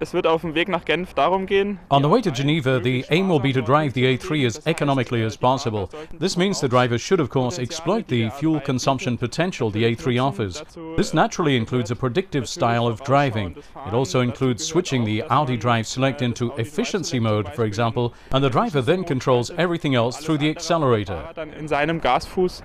Es wird auf dem Weg nach Genf darum gehen. On the way to Geneva, the aim will be to drive the A3 as economically as possible. This means the driver should, of course, exploit the fuel consumption potential the A3 offers. This naturally includes a predictive style of driving. It also includes switching the Audi Drive Select into efficiency mode, for example, and the driver then controls everything else through the accelerator. In seinem Gasfuß.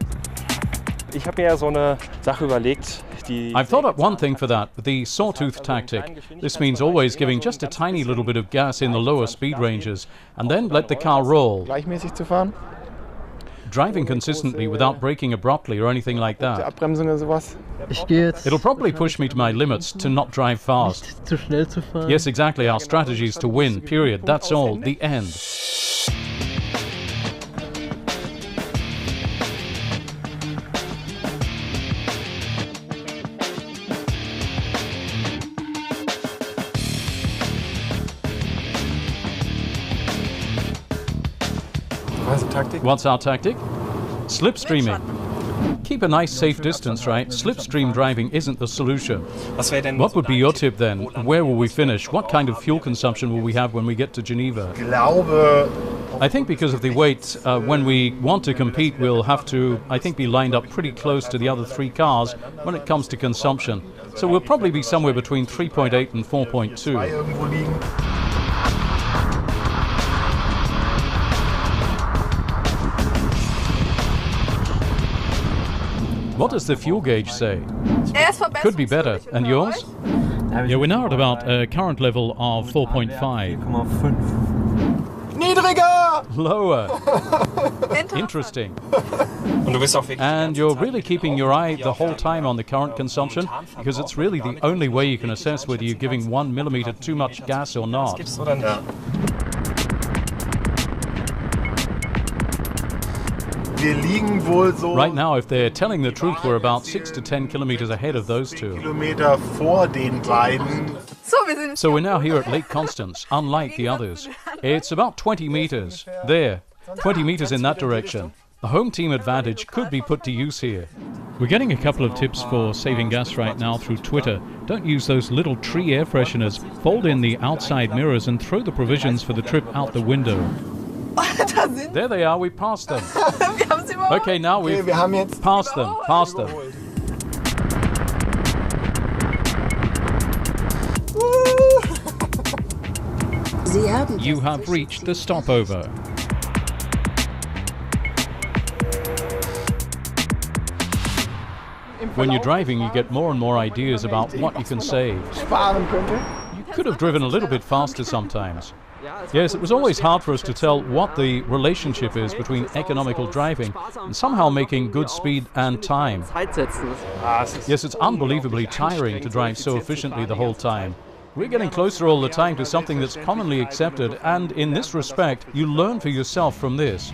Ich habe mir ja so eine Sache überlegt. I've thought up one thing for that, the sawtooth tactic. This means always giving just a tiny little bit of gas in the lower speed ranges and then let the car roll. Gleichmäßig zu fahren. Driving consistently without braking abruptly or anything like that. Abbremsung oder sowas. It'll probably push me to my limits to not drive fast. Zu schnell zu fahren. Yes, exactly. Our strategy is to win, period. That's all. The end. What's our tactic? Slipstreaming. Keep a nice safe distance, right? Slipstream driving isn't the solution. What would be your tip then? Where will we finish? What kind of fuel consumption will we have when we get to Geneva? I think because of the weight, when we want to compete, we'll have to, I think, be lined up pretty close to the other three cars when it comes to consumption. So we'll probably be somewhere between 3.8 and 4.2. What does the fuel gauge say? Could be better. And yours? Yeah, we're now at about a current level of 4.5. Niedriger! Lower. Interesting. And you're really keeping your eye the whole time on the current consumption, because it's really the only way you can assess whether you're giving 1 millimeter too much gas or not. Right now, if they're telling the truth, we're about 6 to 10 kilometers ahead of those two. So we're now here at Lake Constance, unlike the others. It's about 20 meters. There, 20 meters in that direction. The home team advantage could be put to use here. We're getting a couple of tips for saving gas right now through Twitter. Don't use those little tree air fresheners. Fold in the outside mirrors and throw the provisions for the trip out the window. There they are, we passed them. Okay, now we've passed them, You have reached the stopover. When you're driving, you get more and more ideas about what you can save. You could have driven a little bit faster sometimes. Yes, it was always hard for us to tell what the relationship is between economical driving and somehow making good speed and time. Yes, it's unbelievably tiring to drive so efficiently the whole time. We're getting closer all the time to something that's commonly accepted, and in this respect, you learn for yourself from this.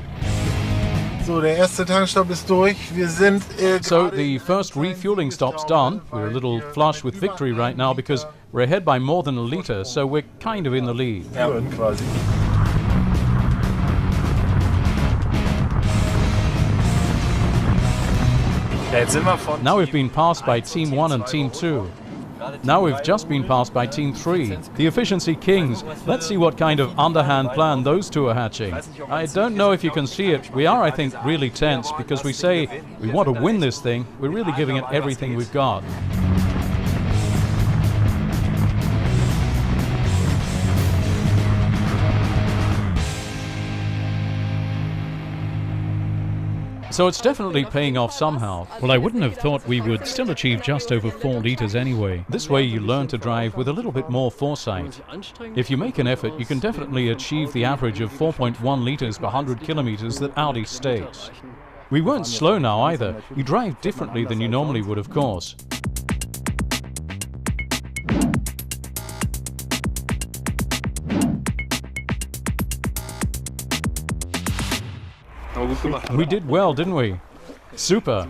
So, der erste Tankstopp ist durch. Wir sind So the first refueling stop's done. We're a little flush with victory right now because we're ahead by more than a litre, so we're kind of in the lead. quasi. Now we've been passed by Team 1 and Team 2. Now we've just been passed by Team 3, the efficiency kings. Let's see what kind of underhand plan those two are hatching. I don't know if you can see it. We are, I think, really tense because we say we want to win this thing. We're really giving it everything we've got. So it's definitely paying off somehow. Well, I wouldn't have thought we would still achieve just over 4 litres anyway. This way you learn to drive with a little bit more foresight. If you make an effort, you can definitely achieve the average of 4.1 litres per 100 kilometres that Audi states. We weren't slow now either. You drive differently than you normally would, of course. We did well, didn't we? Super.